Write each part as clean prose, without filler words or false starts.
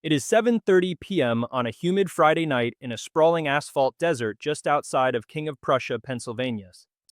It is 7:30 p.m. on a humid Friday night in a sprawling asphalt desert just outside of King of Prussia, Pennsylvania.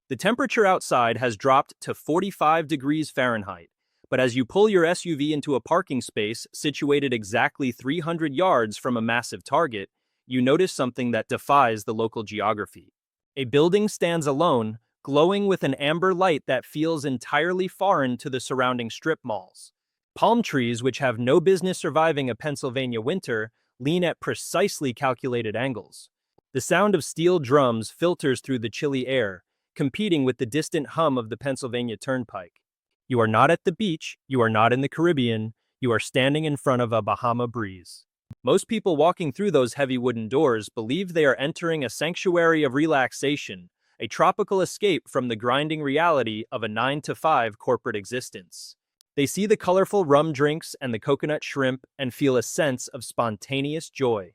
The temperature outside has dropped to 45 degrees Fahrenheit, but as you pull your SUV into a parking space situated exactly 300 yards from a massive target, you notice something that defies the local geography. A building stands alone, glowing with an amber light that feels entirely foreign to the surrounding strip malls. Palm trees, which have no business surviving a Pennsylvania winter, lean at precisely calculated angles. The sound of steel drums filters through the chilly air, competing with the distant hum of the Pennsylvania Turnpike. You are not at the beach, you are not in the Caribbean, you are standing in front of a Bahama Breeze. Most people walking through those heavy wooden doors believe they are entering a sanctuary of relaxation, a tropical escape from the grinding reality of a 9-to-5 corporate existence. They see the colorful rum drinks and the coconut shrimp and feel a sense of spontaneous joy.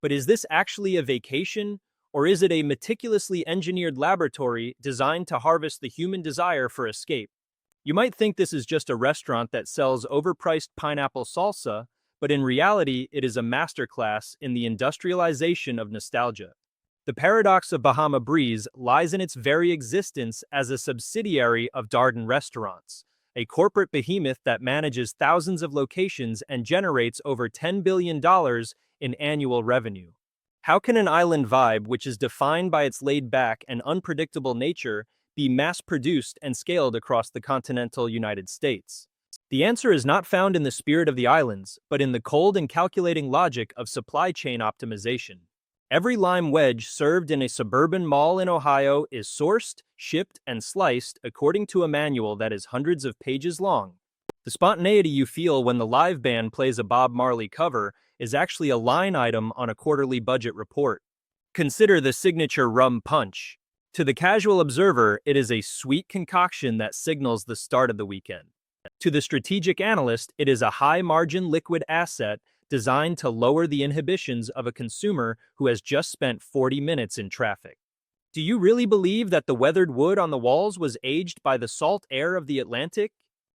But is this actually a vacation, or is it a meticulously engineered laboratory designed to harvest the human desire for escape? You might think this is just a restaurant that sells overpriced pineapple salsa, but in reality, it is a masterclass in the industrialization of nostalgia. The paradox of Bahama Breeze lies in its very existence as a subsidiary of Darden Restaurants, a corporate behemoth that manages thousands of locations and generates over $10 billion in annual revenue. How can an island vibe, which is defined by its laid-back and unpredictable nature, be mass-produced and scaled across the continental United States? The answer is not found in the spirit of the islands, but in the cold and calculating logic of supply chain optimization. Every lime wedge served in a suburban mall in Ohio is sourced, shipped, and sliced according to a manual that is hundreds of pages long. The spontaneity you feel when the live band plays a Bob Marley cover is actually a line item on a quarterly budget report. Consider the signature rum punch. To the casual observer, it is a sweet concoction that signals the start of the weekend. To the strategic analyst, it is a high-margin liquid asset designed to lower the inhibitions of a consumer who has just spent 40 minutes in traffic. Do you really believe that the weathered wood on the walls was aged by the salt air of the Atlantic?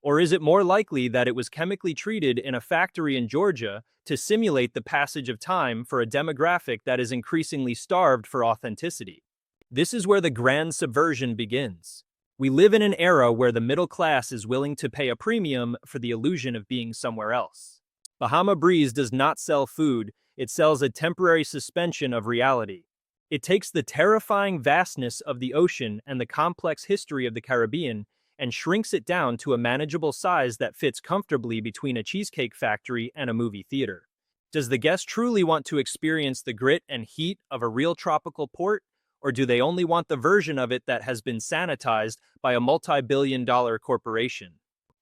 Or is it more likely that it was chemically treated in a factory in Georgia to simulate the passage of time for a demographic that is increasingly starved for authenticity? This is where the grand subversion begins. We live in an era where the middle class is willing to pay a premium for the illusion of being somewhere else. Bahama Breeze does not sell food, it sells a temporary suspension of reality. It takes the terrifying vastness of the ocean and the complex history of the Caribbean and shrinks it down to a manageable size that fits comfortably between a cheesecake factory and a movie theater. Does the guest truly want to experience the grit and heat of a real tropical port, or do they only want the version of it that has been sanitized by a multi-billion-dollar corporation?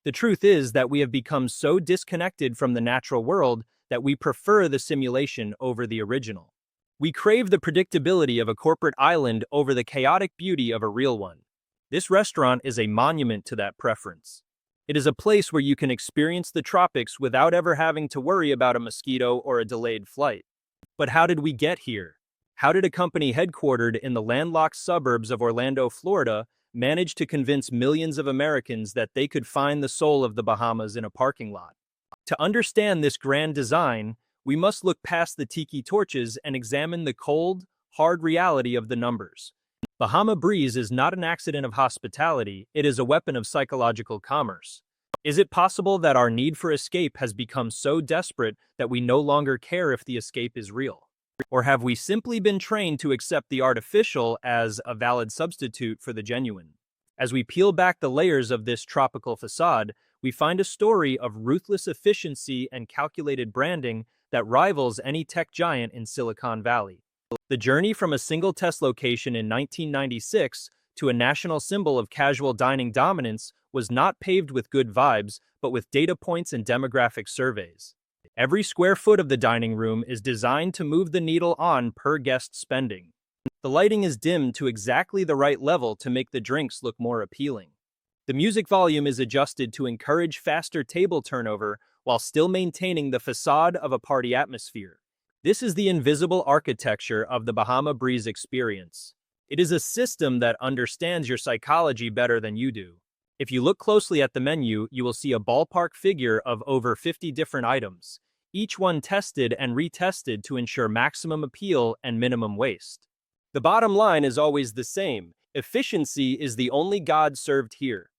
The truth is that we have become so disconnected from the natural world that we prefer the simulation over the original. We crave the predictability of a corporate island over the chaotic beauty of a real one. This restaurant is a monument to that preference. It is a place where you can experience the tropics without ever having to worry about a mosquito or a delayed flight. But how did we get here? How did a company headquartered in the landlocked suburbs of Orlando, Florida, manage to convince millions of Americans that they could find the soul of the Bahamas in a parking lot? To understand this grand design, we must look past the tiki torches and examine the cold, hard reality of the numbers. Bahama Breeze is not an accident of hospitality, it is a weapon of psychological commerce. Is it possible that our need for escape has become so desperate that we no longer care if the escape is real? Or have we simply been trained to accept the artificial as a valid substitute for the genuine? As we peel back the layers of this tropical facade, we find a story of ruthless efficiency and calculated branding that rivals any tech giant in Silicon Valley. The journey from a single test location in 1996 to a national symbol of casual dining dominance was not paved with good vibes, but with data points and demographic surveys. Every square foot of the dining room is designed to move the needle on per guest spending. The lighting is dimmed to exactly the right level to make the drinks look more appealing. The music volume is adjusted to encourage faster table turnover while still maintaining the facade of a party atmosphere. This is the invisible architecture of the Bahama Breeze experience. It is a system that understands your psychology better than you do. If you look closely at the menu, you will see a ballpark figure of over 50 different items, each one tested and retested to ensure maximum appeal and minimum waste. The bottom line is always the same: efficiency is the only god served here.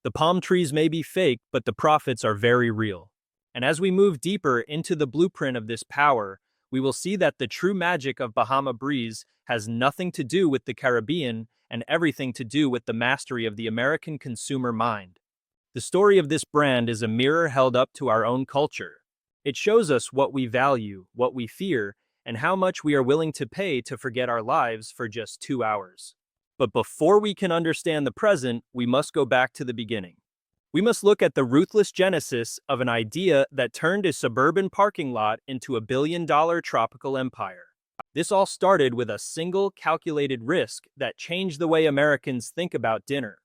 The palm trees may be fake, but the profits are very real. And as we move deeper into the blueprint of this power, we will see that the true magic of Bahama Breeze has nothing to do with the Caribbean and everything to do with the mastery of the American consumer mind. The story of this brand is a mirror held up to our own culture. It shows us what we value, what we fear, and how much we are willing to pay to forget our lives for just 2 hours. But before we can understand the present, we must go back to the beginning. We must look at the ruthless genesis of an idea that turned a suburban parking lot into a billion-dollar tropical empire. This all started with a single calculated risk that changed the way Americans think about dinner.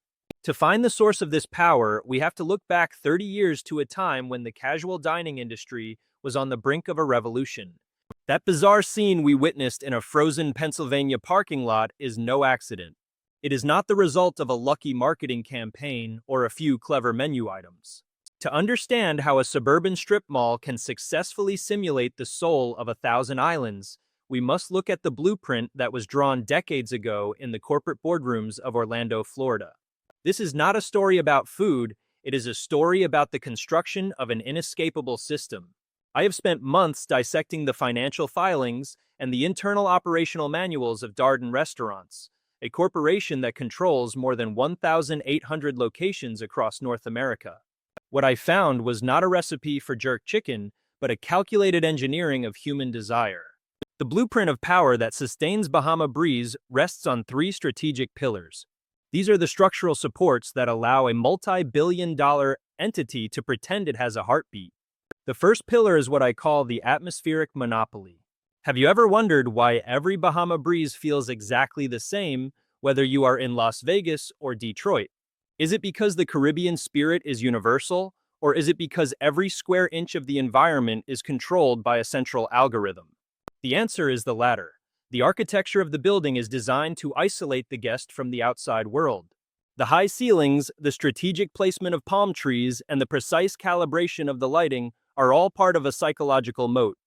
To find the source of this power, we have to look back 30 years to a time when the casual dining industry was on the brink of a revolution. That bizarre scene we witnessed in a frozen Pennsylvania parking lot is no accident. It is not the result of a lucky marketing campaign or a few clever menu items. To understand how a suburban strip mall can successfully simulate the soul of 1,000 islands, we must look at the blueprint that was drawn decades ago in the corporate boardrooms of Orlando, Florida. This is not a story about food, it is a story about the construction of an inescapable system. I have spent months dissecting the financial filings and the internal operational manuals of Darden Restaurants, a corporation that controls more than 1,800 locations across North America. What I found was not a recipe for jerk chicken, but a calculated engineering of human desire. The blueprint of power that sustains Bahama Breeze rests on three strategic pillars. These are the structural supports that allow a multi-billion-dollar entity to pretend it has a heartbeat. The first pillar is what I call the atmospheric monopoly. Have you ever wondered why every Bahama Breeze feels exactly the same, whether you are in Las Vegas or Detroit? Is it because the Caribbean spirit is universal, or is it because every square inch of the environment is controlled by a central algorithm? The answer is the latter. The architecture of the building is designed to isolate the guest from the outside world. The high ceilings, the strategic placement of palm trees, and the precise calibration of the lighting are all part of a psychological moat.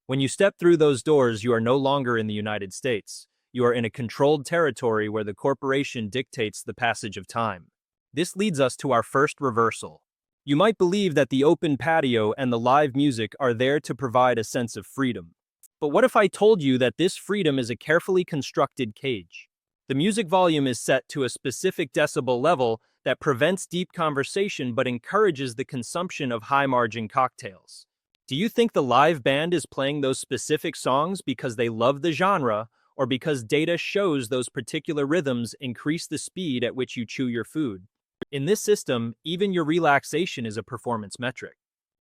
When you step through those doors, you are no longer in the United States. You are in a controlled territory where the corporation dictates the passage of time. This leads us to our first reversal. You might believe that the open patio and the live music are there to provide a sense of freedom. But what if I told you that this freedom is a carefully constructed cage? The music volume is set to a specific decibel level that prevents deep conversation but encourages the consumption of high-margin cocktails. Do you think the live band is playing those specific songs because they love the genre, or because data shows those particular rhythms increase the speed at which you chew your food? In this system, even your relaxation is a performance metric.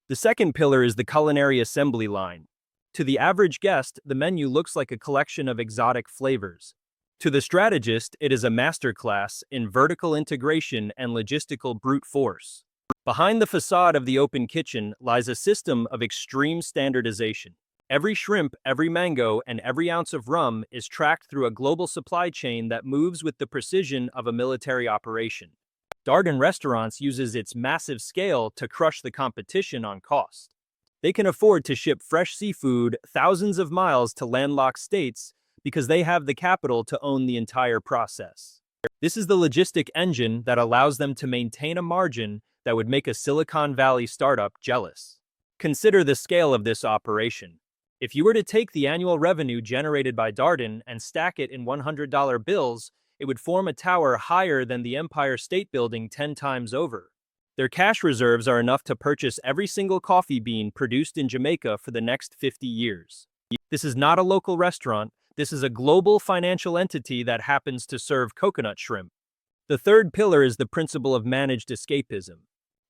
The second pillar is the culinary assembly line. To the average guest, the menu looks like a collection of exotic flavors. To the strategist, it is a masterclass in vertical integration and logistical brute force. Behind the facade of the open kitchen lies a system of extreme standardization. Every shrimp, every mango, and every ounce of rum is tracked through a global supply chain that moves with the precision of a military operation. Darden Restaurants uses its massive scale to crush the competition on cost. They can afford to ship fresh seafood thousands of miles to landlocked states because they have the capital to own the entire process. This is the logistic engine that allows them to maintain a margin that would make a Silicon Valley startup jealous. Consider the scale of this operation. If you were to take the annual revenue generated by Darden and stack it in $100 bills, it would form a tower higher than the Empire State Building 10 times over. Their cash reserves are enough to purchase every single coffee bean produced in Jamaica for the next 50 years. This is not a local restaurant. This is a global financial entity that happens to serve coconut shrimp. The third pillar is the principle of managed escapism.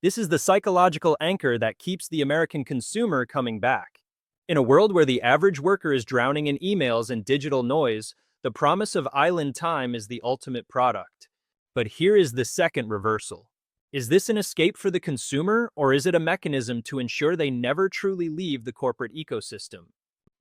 This is the psychological anchor that keeps the American consumer coming back. In a world where the average worker is drowning in emails and digital noise, the promise of island time is the ultimate product. But here is the second reversal. Is this an escape for the consumer, or is it a mechanism to ensure they never truly leave the corporate ecosystem?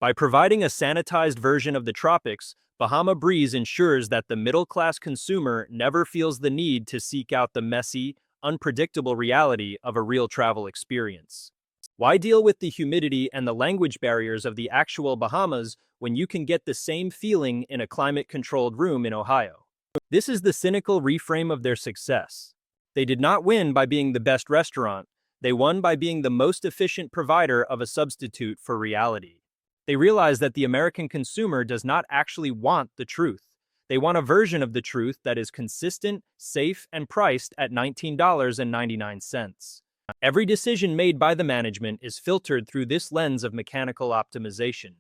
By providing a sanitized version of the tropics, Bahama Breeze ensures that the middle-class consumer never feels the need to seek out the messy, unpredictable reality of a real travel experience. Why deal with the humidity and the language barriers of the actual Bahamas when you can get the same feeling in a climate-controlled room in Ohio? This is the cynical reframe of their success. They did not win by being the best restaurant, they won by being the most efficient provider of a substitute for reality. They realized that the American consumer does not actually want the truth. They want a version of the truth that is consistent, safe, and priced at $19.99. Every decision made by the management is filtered through this lens of mechanical optimization.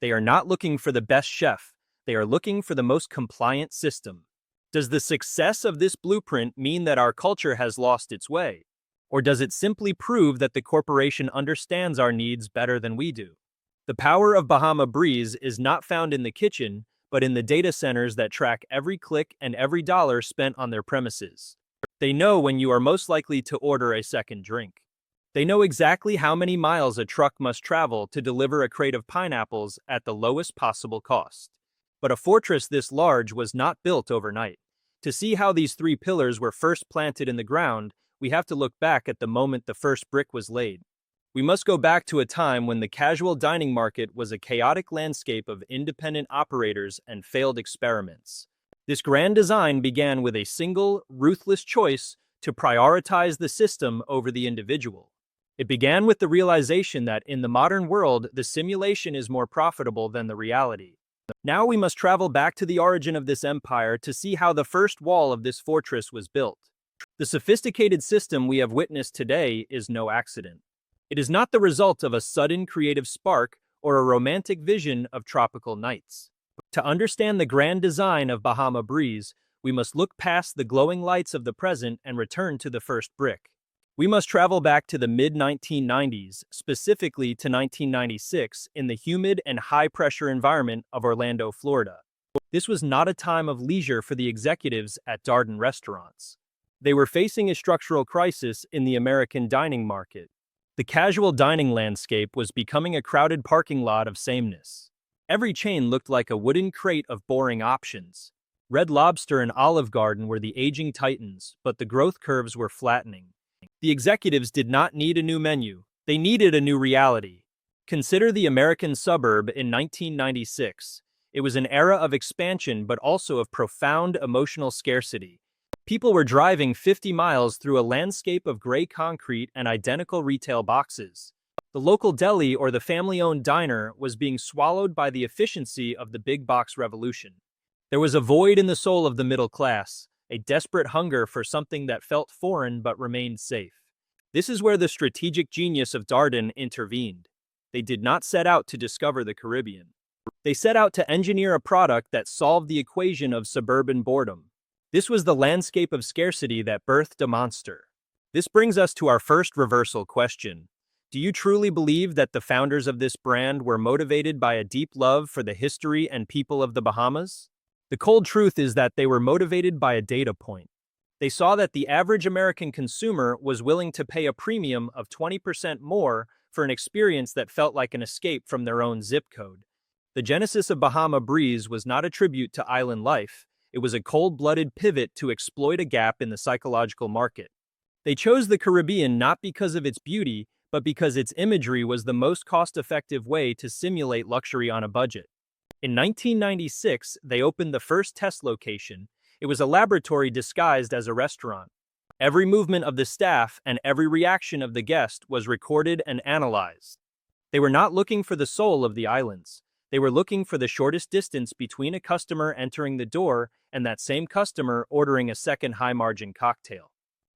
They are not looking for the best chef, they are looking for the most compliant system. Does the success of this blueprint mean that our culture has lost its way? Or does it simply prove that the corporation understands our needs better than we do? The power of Bahama Breeze is not found in the kitchen, but in the data centers that track every click and every dollar spent on their premises. They know when you are most likely to order a second drink. They know exactly how many miles a truck must travel to deliver a crate of pineapples at the lowest possible cost. But a fortress this large was not built overnight. To see how these three pillars were first planted in the ground, we have to look back at the moment the first brick was laid. We must go back to a time when the casual dining market was a chaotic landscape of independent operators and failed experiments. This grand design began with a single, ruthless choice to prioritize the system over the individual. It began with the realization that in the modern world, the simulation is more profitable than the reality. Now we must travel back to the origin of this empire to see how the first wall of this fortress was built. The sophisticated system we have witnessed today is no accident. It is not the result of a sudden creative spark or a romantic vision of tropical nights. To understand the grand design of Bahama Breeze, we must look past the glowing lights of the present and return to the first brick. We must travel back to the mid-1990s, specifically to 1996, in the humid and high-pressure environment of Orlando, Florida. This was not a time of leisure for the executives at Darden Restaurants. They were facing a structural crisis in the American dining market. The casual dining landscape was becoming a crowded parking lot of sameness. Every chain looked like a wooden crate of boring options. Red Lobster and Olive Garden were the aging titans, but the growth curves were flattening. The executives did not need a new menu. They needed a new reality. Consider the American suburb in 1996. It was an era of expansion but also of profound emotional scarcity. People were driving 50 miles through a landscape of gray concrete and identical retail boxes. The local deli or the family-owned diner was being swallowed by the efficiency of the big box revolution. There was a void in the soul of the middle class, a desperate hunger for something that felt foreign but remained safe. This is where the strategic genius of Darden intervened. They did not set out to discover the Caribbean. They set out to engineer a product that solved the equation of suburban boredom. This was the landscape of scarcity that birthed a monster. This brings us to our first reversal question. Do you truly believe that the founders of this brand were motivated by a deep love for the history and people of the Bahamas? The cold truth is that they were motivated by a data point. They saw that the average American consumer was willing to pay a premium of 20% more for an experience that felt like an escape from their own zip code. The genesis of Bahama Breeze was not a tribute to island life. It was a cold-blooded pivot to exploit a gap in the psychological market. They chose the Caribbean not because of its beauty, but because its imagery was the most cost-effective way to simulate luxury on a budget. In 1996, they opened the first test location. It was a laboratory disguised as a restaurant. Every movement of the staff and every reaction of the guest was recorded and analyzed. They were not looking for the soul of the islands. They were looking for the shortest distance between a customer entering the door and that same customer ordering a second high-margin cocktail.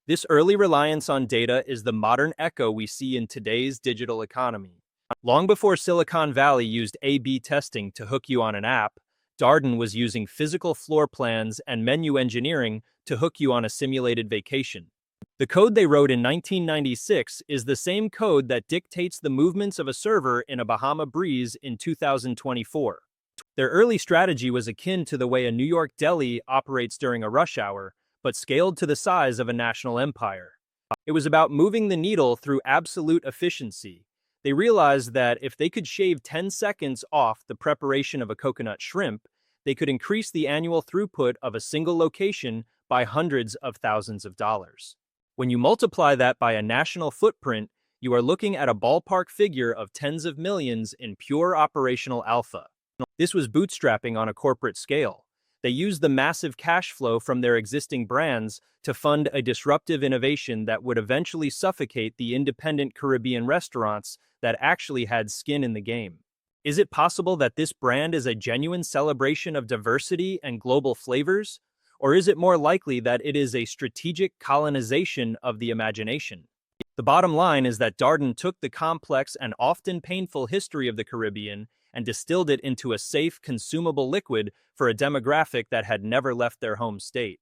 This early reliance on data is the modern echo we see in today's digital economy. Long before Silicon Valley used A/B testing to hook you on an app, Darden was using physical floor plans and menu engineering to hook you on a simulated vacation. The code they wrote in 1996 is the same code that dictates the movements of a server in a Bahama Breeze in 2024. Their early strategy was akin to the way a New York deli operates during a rush hour, but scaled to the size of a national empire. It was about moving the needle through absolute efficiency. They realized that if they could shave 10 seconds off the preparation of a coconut shrimp, they could increase the annual throughput of a single location by hundreds of thousands of dollars. When you multiply that by a national footprint, You are looking at a ballpark figure of tens of millions in pure operational alpha. This was bootstrapping on a corporate scale. They used the massive cash flow from their existing brands to fund a disruptive innovation that would eventually suffocate the independent Caribbean restaurants that actually had skin in the game. Is it possible that this brand is a genuine celebration of diversity and global flavors? Or is it more likely that it is a strategic colonization of the imagination? The bottom line is that Darden took the complex and often painful history of the Caribbean and distilled it into a safe, consumable liquid for a demographic that had never left their home state.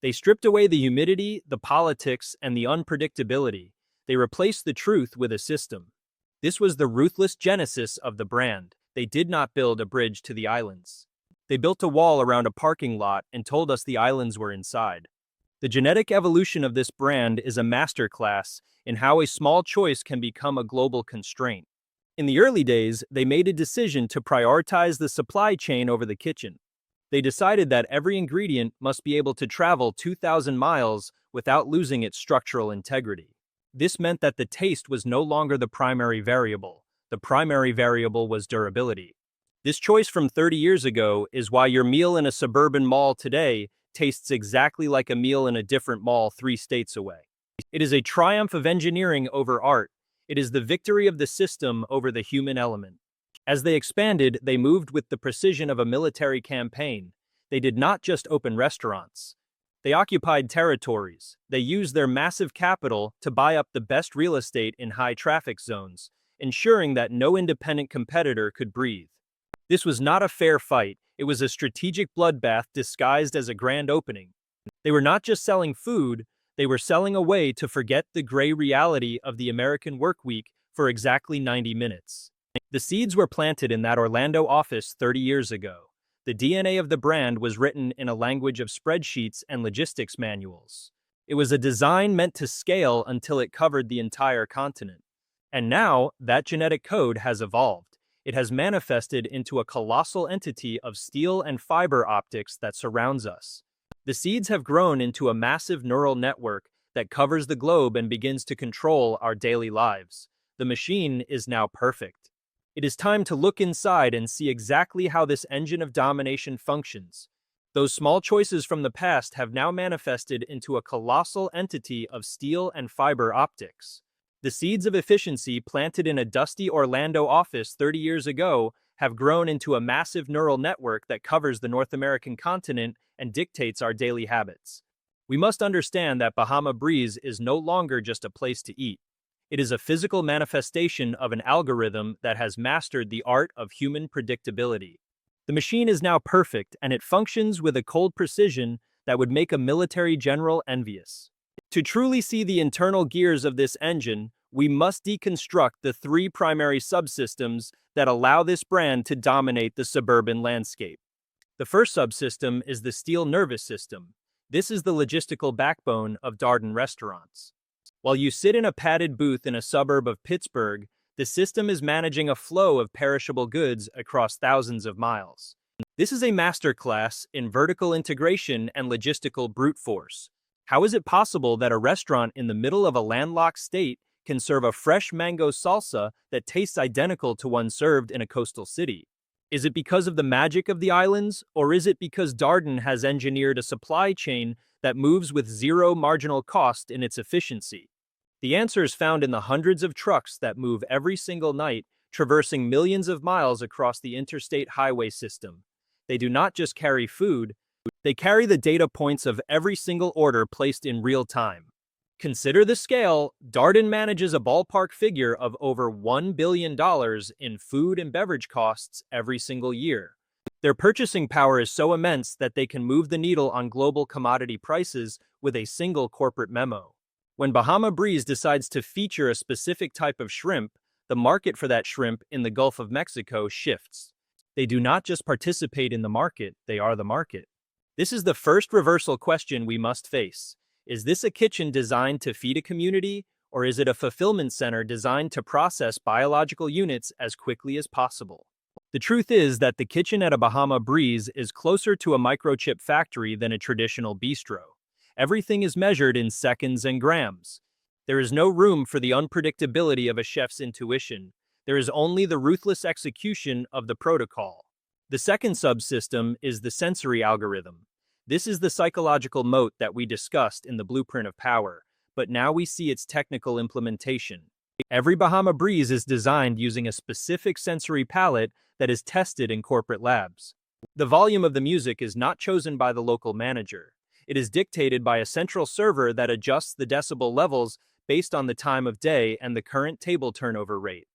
They stripped away the humidity, the politics, and the unpredictability. They replaced the truth with a system. This was the ruthless genesis of the brand. They did not build a bridge to the islands. They built a wall around a parking lot and told us the islands were inside. The genetic evolution of this brand is a masterclass in how a small choice can become a global constraint. In the early days, they made a decision to prioritize the supply chain over the kitchen. They decided that every ingredient must be able to travel 2,000 miles without losing its structural integrity. This meant that the taste was no longer the primary variable. The primary variable was durability. This choice from 30 years ago is why your meal in a suburban mall today tastes exactly like a meal in a different mall 3 states away. It is a triumph of engineering over art. It is the victory of the system over the human element. As they expanded, they moved with the precision of a military campaign. They did not just open restaurants. They occupied territories. They used their massive capital to buy up the best real estate in high traffic zones, ensuring that no independent competitor could breathe. This was not a fair fight. It was a strategic bloodbath disguised as a grand opening. They were not just selling food, they were selling a way to forget the gray reality of the American work week for exactly 90 minutes. The seeds were planted in that Orlando office 30 years ago. The DNA of the brand was written in a language of spreadsheets and logistics manuals. It was a design meant to scale until it covered the entire continent. And now, that genetic code has evolved. It has manifested into a colossal entity of steel and fiber optics that surrounds us. The seeds have grown into a massive neural network that covers the globe and begins to control our daily lives. The machine is now perfect. It is time to look inside and see exactly how this engine of domination functions. Those small choices from the past have now manifested into a colossal entity of steel and fiber optics. The seeds of efficiency planted in a dusty Orlando office 30 years ago have grown into a massive neural network that covers the North American continent and dictates our daily habits. We must understand that Bahama Breeze is no longer just a place to eat. It is a physical manifestation of an algorithm that has mastered the art of human predictability. The machine is now perfect, and it functions with a cold precision that would make a military general envious. To truly see the internal gears of this engine, we must deconstruct the 3 primary subsystems that allow this brand to dominate the suburban landscape. The first subsystem is the steel nervous system. This is the logistical backbone of Darden Restaurants. While you sit in a padded booth in a suburb of Pittsburgh, the system is managing a flow of perishable goods across thousands of miles. This is a masterclass in vertical integration and logistical brute force. How is it possible that a restaurant in the middle of a landlocked state can serve a fresh mango salsa that tastes identical to one served in a coastal city? Is it because of the magic of the islands, or is it because Darden has engineered a supply chain that moves with zero marginal cost in its efficiency? The answer is found in the hundreds of trucks that move every single night, traversing millions of miles across the interstate highway system. They do not just carry food, they carry the data points of every single order placed in real time. Consider the scale. Darden manages a ballpark figure of over $1 billion in food and beverage costs every single year. Their purchasing power is so immense that they can move the needle on global commodity prices with a single corporate memo. When Bahama Breeze decides to feature a specific type of shrimp, the market for that shrimp in the Gulf of Mexico shifts. They do not just participate in the market, they are the market. This is the first reversal question we must face. Is this a kitchen designed to feed a community, or is it a fulfillment center designed to process biological units as quickly as possible? The truth is that the kitchen at a Bahama Breeze is closer to a microchip factory than a traditional bistro. Everything is measured in seconds and grams. There is no room for the unpredictability of a chef's intuition. There is only the ruthless execution of the protocol. The second subsystem is the sensory algorithm. This is the psychological moat that we discussed in the blueprint of power, but now we see its technical implementation. Every Bahama Breeze is designed using a specific sensory palette that is tested in corporate labs. The volume of the music is not chosen by the local manager. It is dictated by a central server that adjusts the decibel levels based on the time of day and the current table turnover rate.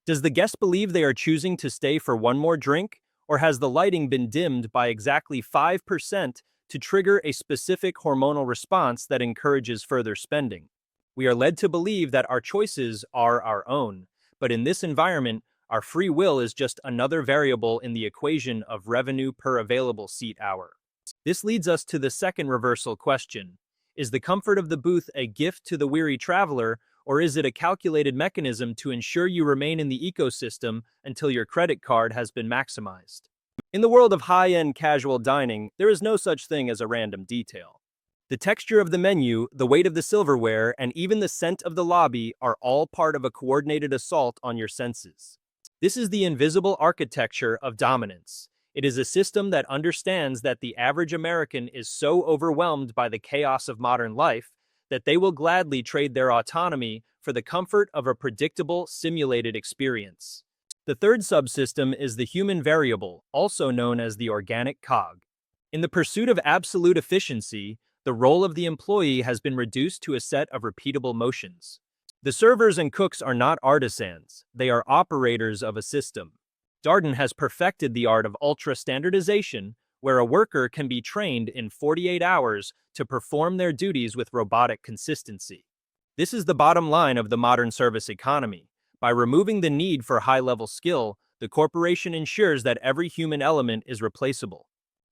Does the guest believe they are choosing to stay for one more drink, or has the lighting been dimmed by exactly 5% to trigger a specific hormonal response that encourages further spending? We are led to believe that our choices are our own, but in this environment, our free will is just another variable in the equation of revenue per available seat hour. This leads us to the second reversal question. Is the comfort of the booth a gift to the weary traveler, or is it a calculated mechanism to ensure you remain in the ecosystem until your credit card has been maximized? In the world of high-end casual dining, there is no such thing as a random detail. The texture of the menu, the weight of the silverware, and even the scent of the lobby are all part of a coordinated assault on your senses. This is the invisible architecture of dominance. It is a system that understands that the average American is so overwhelmed by the chaos of modern life that they will gladly trade their autonomy for the comfort of a predictable, simulated experience. The third subsystem is the human variable, also known as the organic cog. In the pursuit of absolute efficiency, the role of the employee has been reduced to a set of repeatable motions. The servers and cooks are not artisans, they are operators of a system. Darden has perfected the art of ultra-standardization, where a worker can be trained in 48 hours to perform their duties with robotic consistency. This is the bottom line of the modern service economy. By removing the need for high-level skill, the corporation ensures that every human element is replaceable.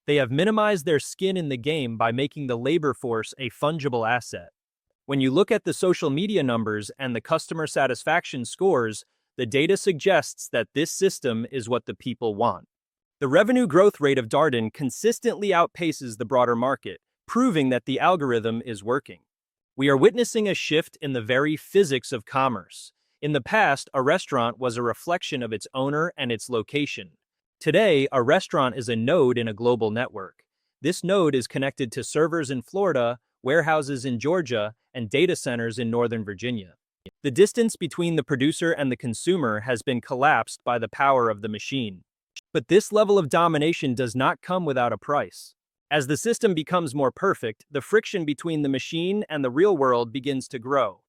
They have minimized their skin in the game by making the labor force a fungible asset. When you look at the social media numbers and the customer satisfaction scores, the data suggests that this system is what the people want. The revenue growth rate of Darden consistently outpaces the broader market, proving that the algorithm is working. We are witnessing a shift in the very physics of commerce. In the past, a restaurant was a reflection of its owner and its location. Today, a restaurant is a node in a global network. This node is connected to servers in Florida, warehouses in Georgia, and data centers in Northern Virginia. The distance between the producer and the consumer has been collapsed by the power of the machine. But this level of domination does not come without a price. As the system becomes more perfect, the friction between the machine and the real world begins to grow.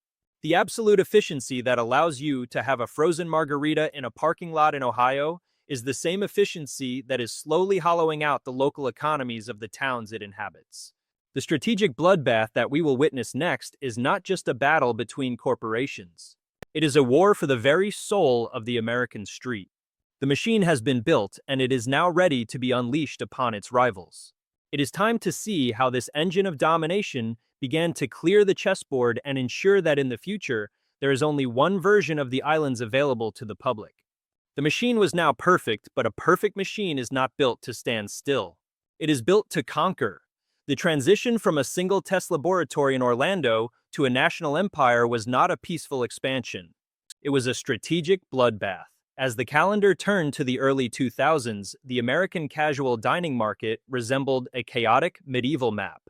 The absolute efficiency that allows you to have a frozen margarita in a parking lot in Ohio is the same efficiency that is slowly hollowing out the local economies of the towns it inhabits. The strategic bloodbath that we will witness next is not just a battle between corporations. It is a war for the very soul of the American street. The machine has been built, and it is now ready to be unleashed upon its rivals. It is time to see how this engine of domination began to clear the chessboard and ensure that in the future, there is only one version of the islands available to the public. The machine was now perfect, but a perfect machine is not built to stand still. It is built to conquer. The transition from a single test laboratory in Orlando to a national empire was not a peaceful expansion. It was a strategic bloodbath. As the calendar turned to the early 2000s, the American casual dining market resembled a chaotic medieval map,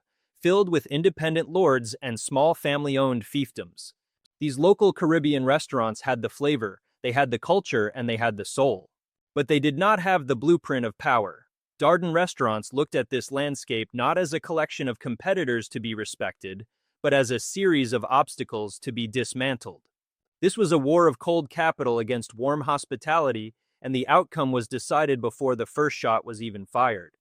filled with independent lords and small family-owned fiefdoms. These local Caribbean restaurants had the flavor, they had the culture, and they had the soul. But they did not have the blueprint of power. Darden Restaurants looked at this landscape not as a collection of competitors to be respected, but as a series of obstacles to be dismantled. This was a war of cold capital against warm hospitality, and the outcome was decided before the first shot was even fired.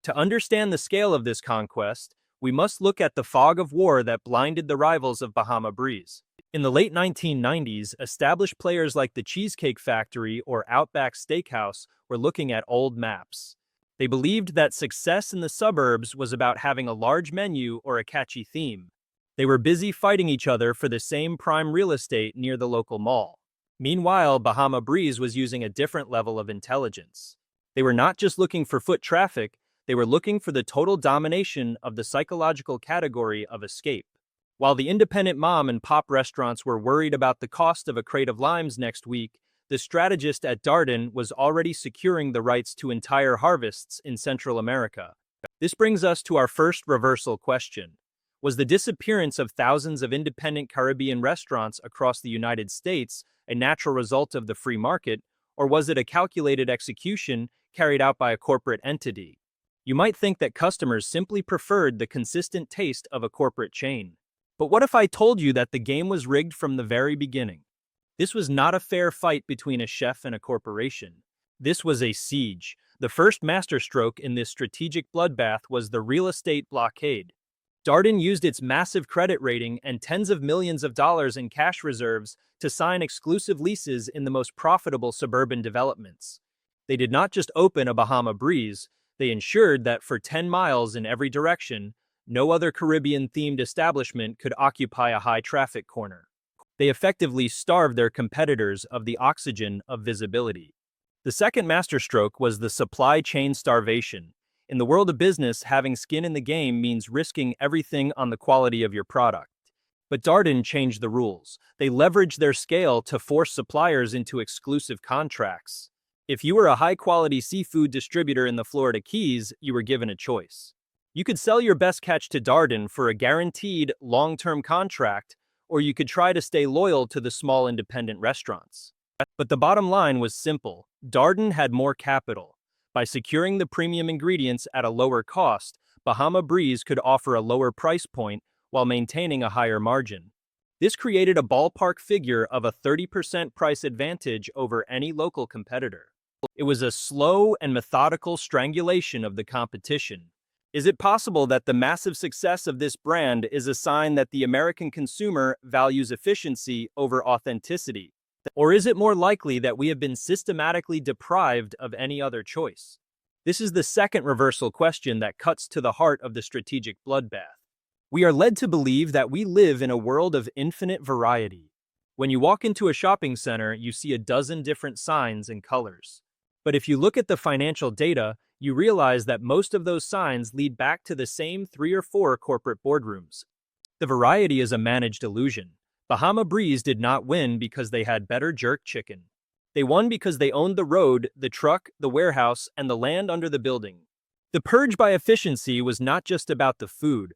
To understand the scale of this conquest, we must look at the fog of war that blinded the rivals of Bahama Breeze. In the late 1990s, established players like the Cheesecake Factory or Outback Steakhouse were looking at old maps. They believed that success in the suburbs was about having a large menu or a catchy theme. They were busy fighting each other for the same prime real estate near the local mall. Meanwhile, Bahama Breeze was using a different level of intelligence. They were not just looking for foot traffic, they were looking for the total domination of the psychological category of escape. While the independent mom and pop restaurants were worried about the cost of a crate of limes next week, the strategist at Darden was already securing the rights to entire harvests in Central America. This brings us to our first reversal question. Was the disappearance of thousands of independent Caribbean restaurants across the United States a natural result of the free market, or was it a calculated execution carried out by a corporate entity? You might think that customers simply preferred the consistent taste of a corporate chain. But what if I told you that the game was rigged from the very beginning? This was not a fair fight between a chef and a corporation. This was a siege. The first masterstroke in this strategic bloodbath was the real estate blockade. Darden used its massive credit rating and tens of millions of dollars in cash reserves to sign exclusive leases in the most profitable suburban developments. They did not just open a Bahama Breeze, they ensured that for 10 miles in every direction, no other Caribbean-themed establishment could occupy a high-traffic corner. They effectively starved their competitors of the oxygen of visibility. The second masterstroke was the supply chain starvation. In the world of business, having skin in the game means risking everything on the quality of your product. But Darden changed the rules. They leveraged their scale to force suppliers into exclusive contracts. If you were a high-quality seafood distributor in the Florida Keys, you were given a choice. You could sell your best catch to Darden for a guaranteed long-term contract, or you could try to stay loyal to the small independent restaurants. But the bottom line was simple. Darden had more capital. By securing the premium ingredients at a lower cost, Bahama Breeze could offer a lower price point while maintaining a higher margin. This created a ballpark figure of a 30% price advantage over any local competitor. It was a slow and methodical strangulation of the competition. Is it possible that the massive success of this brand is a sign that the American consumer values efficiency over authenticity? Or is it more likely that we have been systematically deprived of any other choice? This is the second reversal question that cuts to the heart of the strategic bloodbath. We are led to believe that we live in a world of infinite variety. When you walk into a shopping center, you see a dozen different signs and colors. But if you look at the financial data, you realize that most of those signs lead back to the same 3 or 4 corporate boardrooms. The variety is a managed illusion. Bahama Breeze did not win because they had better jerk chicken. They won because they owned the road, the truck, the warehouse, and the land under the building. The purge by efficiency was not just about the food.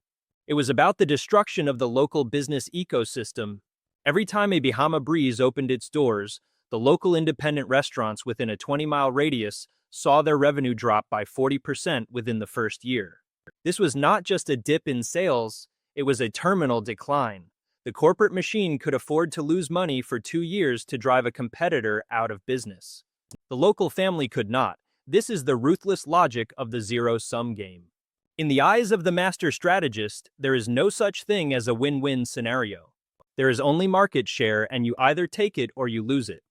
It was about the destruction of the local business ecosystem. Every time a Bahama Breeze opened its doors, the local independent restaurants within a 20-mile radius saw their revenue drop by 40% within the first year. This was not just a dip in sales, it was a terminal decline. The corporate machine could afford to lose money for 2 years to drive a competitor out of business. The local family could not. This is the ruthless logic of the zero-sum game. In the eyes of the master strategist, there is no such thing as a win-win scenario. There is only market share, and you either take it or you lose it.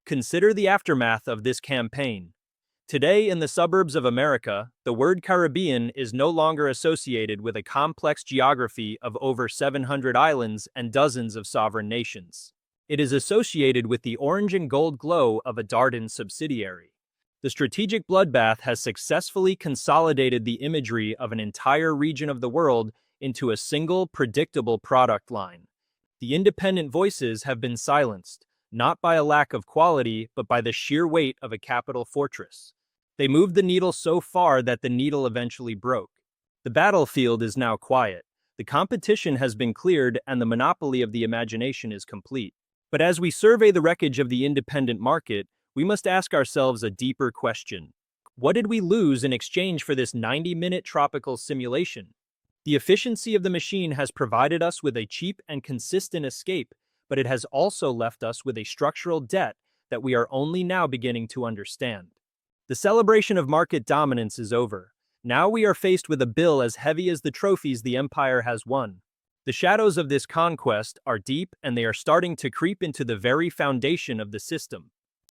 Consider the aftermath of this campaign. Today, in the suburbs of America, the word Caribbean is no longer associated with a complex geography of over 700 islands and dozens of sovereign nations. It is associated with the orange and gold glow of a Darden subsidiary. The strategic bloodbath has successfully consolidated the imagery of an entire region of the world into a single, predictable product line. The independent voices have been silenced, not by a lack of quality, but by the sheer weight of a capital fortress. They moved the needle so far that the needle eventually broke. The battlefield is now quiet. The competition has been cleared and the monopoly of the imagination is complete. But as we survey the wreckage of the independent market, we must ask ourselves a deeper question. What did we lose in exchange for this 90-minute tropical simulation? The efficiency of the machine has provided us with a cheap and consistent escape, but it has also left us with a structural debt that we are only now beginning to understand. The celebration of market dominance is over. Now we are faced with a bill as heavy as the trophies the empire has won. The shadows of this conquest are deep and they are starting to creep into the very foundation of the system.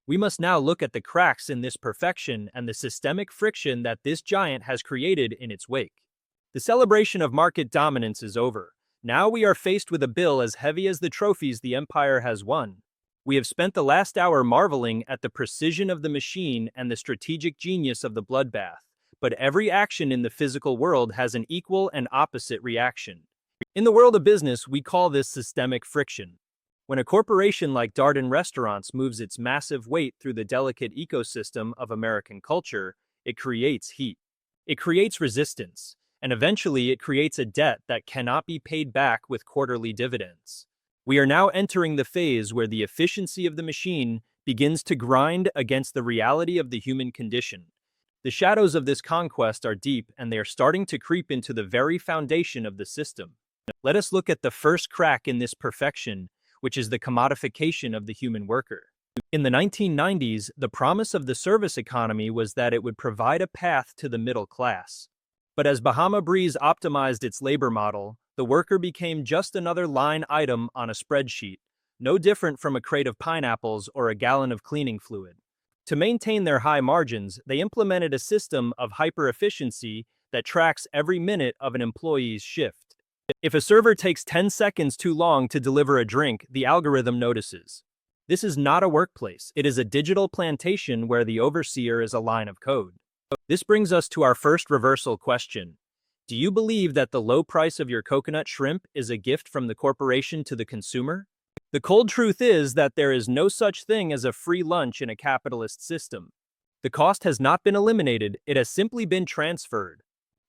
We must now look at the cracks in this perfection and the systemic friction that this giant has created in its wake. The celebration of market dominance is over. Now we are faced with a bill as heavy as the trophies the empire has won. We have spent the last hour marveling at the precision of the machine and the strategic genius of the bloodbath, but every action in the physical world has an equal and opposite reaction. In the world of business, we call this systemic friction. When a corporation like Darden Restaurants moves its massive weight through the delicate ecosystem of American culture, it creates heat. It creates resistance, and eventually it creates a debt that cannot be paid back with quarterly dividends. We are now entering the phase where the efficiency of the machine begins to grind against the reality of the human condition. The shadows of this conquest are deep, and they are starting to creep into the very foundation of the system. Let us look at the first crack in this perfection, which is the commodification of the human worker. In the 1990s, the promise of the service economy was that it would provide a path to the middle class. But as Bahama Breeze optimized its labor model, the worker became just another line item on a spreadsheet, no different from a crate of pineapples or a gallon of cleaning fluid. To maintain their high margins, they implemented a system of hyper-efficiency that tracks every minute of an employee's shift. If a server takes 10 seconds too long to deliver a drink, the algorithm notices. This is not a workplace, it is a digital plantation where the overseer is a line of code. This brings us to our first reversal question. Do you believe that the low price of your coconut shrimp is a gift from the corporation to the consumer? The cold truth is that there is no such thing as a free lunch in a capitalist system. The cost has not been eliminated, it has simply been transferred.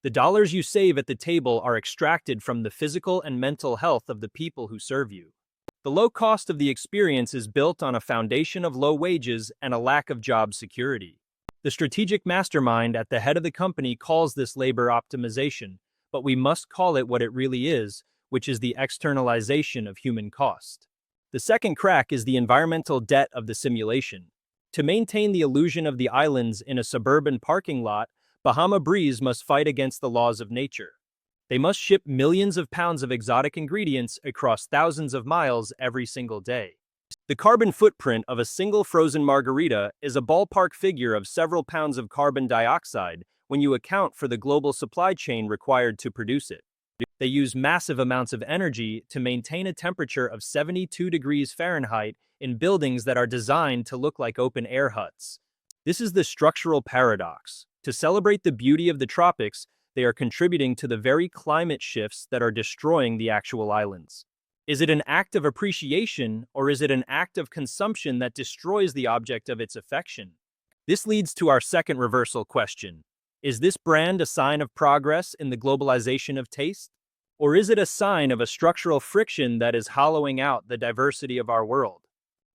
The dollars you save at the table are extracted from the physical and mental health of the people who serve you. The low cost of the experience is built on a foundation of low wages and a lack of job security. The strategic mastermind at the head of the company calls this labor optimization, but we must call it what it really is, which is the externalization of human cost. The second crack is the environmental debt of the simulation. To maintain the illusion of the islands in a suburban parking lot, Bahama Breeze must fight against the laws of nature. They must ship millions of pounds of exotic ingredients across thousands of miles every single day. The carbon footprint of a single frozen margarita is a ballpark figure of several pounds of carbon dioxide when you account for the global supply chain required to produce it. They use massive amounts of energy to maintain a temperature of 72 degrees Fahrenheit in buildings that are designed to look like open-air huts. This is the structural paradox. To celebrate the beauty of the tropics, they are contributing to the very climate shifts that are destroying the actual islands. Is it an act of appreciation, or is it an act of consumption that destroys the object of its affection? This leads to our second reversal question. Is this brand a sign of progress in the globalization of taste? Or is it a sign of a structural friction that is hollowing out the diversity of our world?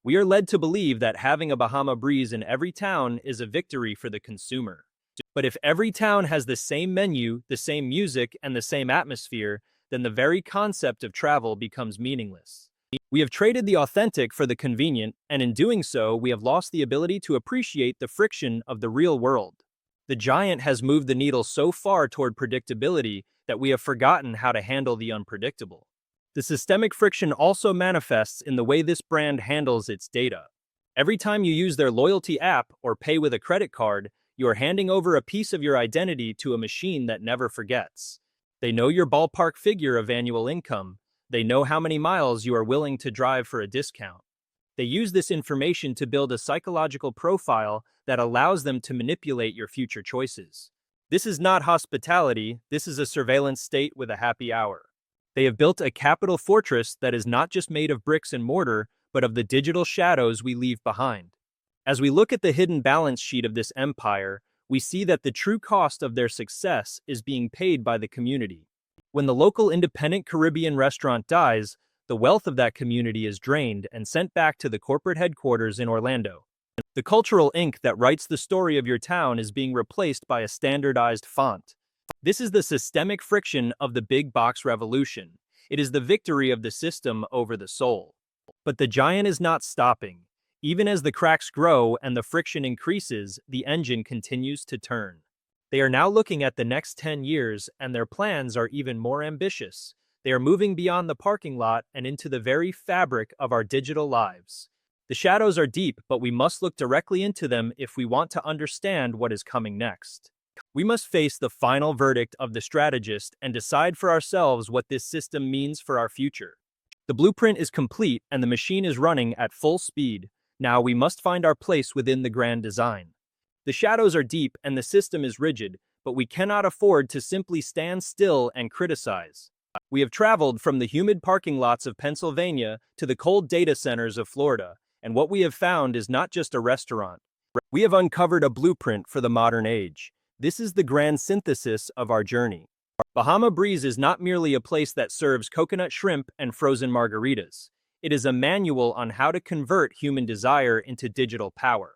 We are led to believe that having a Bahama Breeze in every town is a victory for the consumer. But if every town has the same menu, the same music, and the same atmosphere, then the very concept of travel becomes meaningless. We have traded the authentic for the convenient, and in doing so, we have lost the ability to appreciate the friction of the real world. The giant has moved the needle so far toward predictability that we have forgotten how to handle the unpredictable. The systemic friction also manifests in the way this brand handles its data. Every time you use their loyalty app or pay with a credit card, you are handing over a piece of your identity to a machine that never forgets. They know your ballpark figure of annual income. They know how many miles you are willing to drive for a discount. They use this information to build a psychological profile that allows them to manipulate your future choices. This is not hospitality, this is a surveillance state with a happy hour. They have built a capital fortress that is not just made of bricks and mortar, but of the digital shadows we leave behind. As we look at the hidden balance sheet of this empire, we see that the true cost of their success is being paid by the community. When the local independent Caribbean restaurant dies, the wealth of that community is drained and sent back to the corporate headquarters in Orlando. The cultural ink that writes the story of your town is being replaced by a standardized font. This is the systemic friction of the big box revolution. It is the victory of the system over the soul. But the giant is not stopping. Even as the cracks grow and the friction increases, the engine continues to turn. They are now looking at the next 10 years, and their plans are even more ambitious. They are moving beyond the parking lot and into the very fabric of our digital lives. The shadows are deep, but we must look directly into them if we want to understand what is coming next. We must face the final verdict of the strategist and decide for ourselves what this system means for our future. The blueprint is complete and the machine is running at full speed. Now we must find our place within the grand design. The shadows are deep and the system is rigid, but we cannot afford to simply stand still and criticize. We have traveled from the humid parking lots of Pennsylvania to the cold data centers of Florida, and what we have found is not just a restaurant. We have uncovered a blueprint for the modern age. This is the grand synthesis of our journey. Bahama Breeze is not merely a place that serves coconut shrimp and frozen margaritas. It is a manual on how to convert human desire into digital power.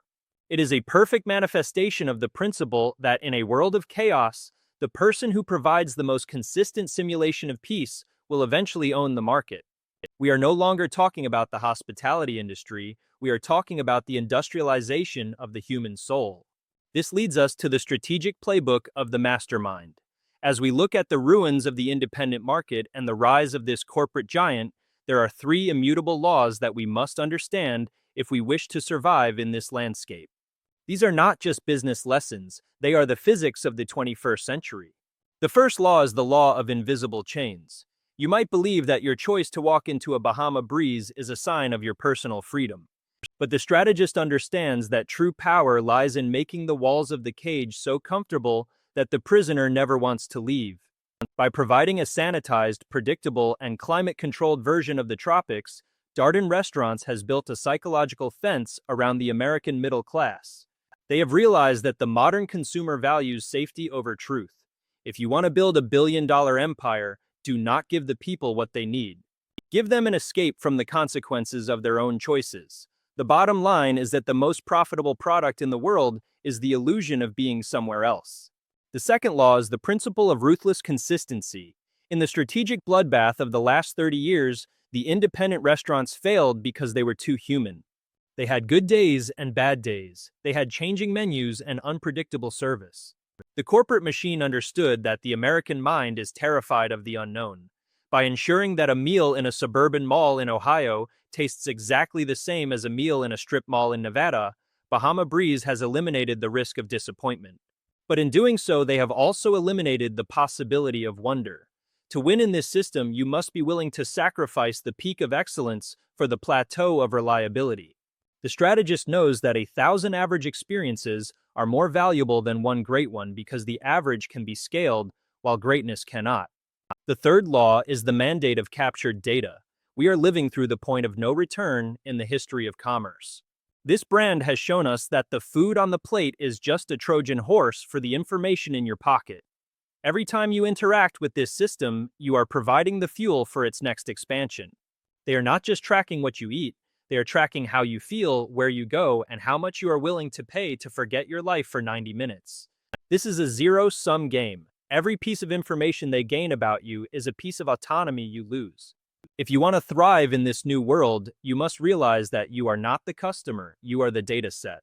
It is a perfect manifestation of the principle that in a world of chaos, the person who provides the most consistent simulation of peace will eventually own the market. We are no longer talking about the hospitality industry, we are talking about the industrialization of the human soul. This leads us to the strategic playbook of the mastermind. As we look at the ruins of the independent market and the rise of this corporate giant, there are three immutable laws that we must understand if we wish to survive in this landscape. These are not just business lessons, they are the physics of the 21st century. The first law is the law of invisible chains. You might believe that your choice to walk into a Bahama Breeze is a sign of your personal freedom. But the strategist understands that true power lies in making the walls of the cage so comfortable that the prisoner never wants to leave. By providing a sanitized, predictable, and climate-controlled version of the tropics, Darden Restaurants has built a psychological fence around the American middle class. They have realized that the modern consumer values safety over truth. If you want to build a billion-dollar empire, do not give the people what they need. Give them an escape from the consequences of their own choices. The bottom line is that the most profitable product in the world is the illusion of being somewhere else. The second law is the principle of ruthless consistency. In the strategic bloodbath of the last 30 years, the independent restaurants failed because they were too human. They had good days and bad days. They had changing menus and unpredictable service. The corporate machine understood that the American mind is terrified of the unknown. By ensuring that a meal in a suburban mall in Ohio tastes exactly the same as a meal in a strip mall in Nevada, Bahama Breeze has eliminated the risk of disappointment. But in doing so, they have also eliminated the possibility of wonder. To win in this system, you must be willing to sacrifice the peak of excellence for the plateau of reliability. The strategist knows that 1,000 average experiences are more valuable than one great one because the average can be scaled while greatness cannot. The third law is the mandate of captured data. We are living through the point of no return in the history of commerce. This brand has shown us that the food on the plate is just a Trojan horse for the information in your pocket. Every time you interact with this system, you are providing the fuel for its next expansion. They are not just tracking what you eat, they are tracking how you feel, where you go, and how much you are willing to pay to forget your life for 90 minutes. This is a zero-sum game. Every piece of information they gain about you is a piece of autonomy you lose. If you want to thrive in this new world, you must realize that you are not the customer, you are the data set.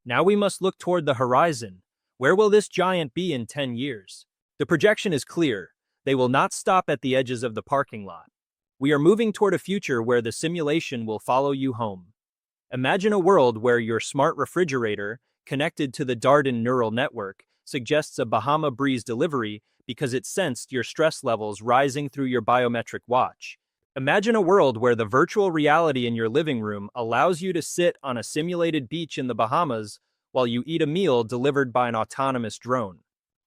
Now we must look toward the horizon. Where will this giant be in 10 years? The projection is clear. They will not stop at the edges of the parking lot. We are moving toward a future where the simulation will follow you home. Imagine a world where your smart refrigerator, connected to the Darden neural network, suggests a Bahama Breeze delivery because it sensed your stress levels rising through your biometric watch. Imagine a world where the virtual reality in your living room allows you to sit on a simulated beach in the Bahamas while you eat a meal delivered by an autonomous drone.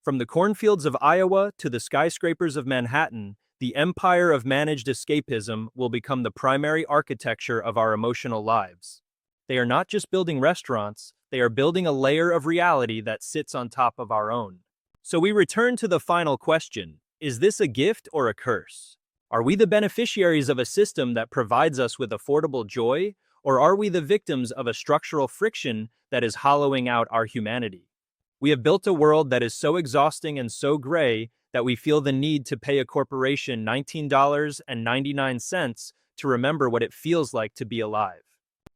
From the cornfields of Iowa to the skyscrapers of Manhattan, the empire of managed escapism will become the primary architecture of our emotional lives. They are not just building restaurants, they are building a layer of reality that sits on top of our own. So we return to the final question: is this a gift or a curse? Are we the beneficiaries of a system that provides us with affordable joy, or are we the victims of a structural friction that is hollowing out our humanity? We have built a world that is so exhausting and so gray that we feel the need to pay a corporation $19.99 to remember what it feels like to be alive.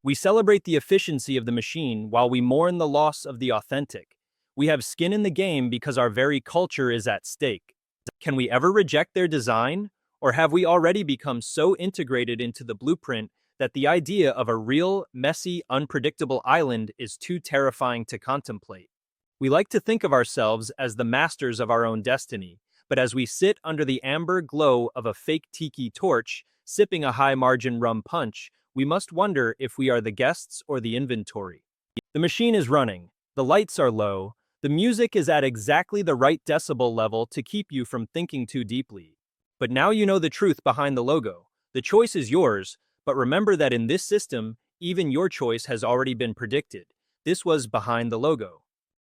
We celebrate the efficiency of the machine while we mourn the loss of the authentic. We have skin in the game because our very culture is at stake. Can we ever reject their design? Or have we already become so integrated into the blueprint that the idea of a real, messy, unpredictable island is too terrifying to contemplate? We like to think of ourselves as the masters of our own destiny, but as we sit under the amber glow of a fake tiki torch, sipping a high-margin rum punch, we must wonder if we are the guests or the inventory. The machine is running, the lights are low, the music is at exactly the right decibel level to keep you from thinking too deeply. But now you know the truth behind the logo. The choice is yours, but remember that in this system, even your choice has already been predicted. This was behind the logo.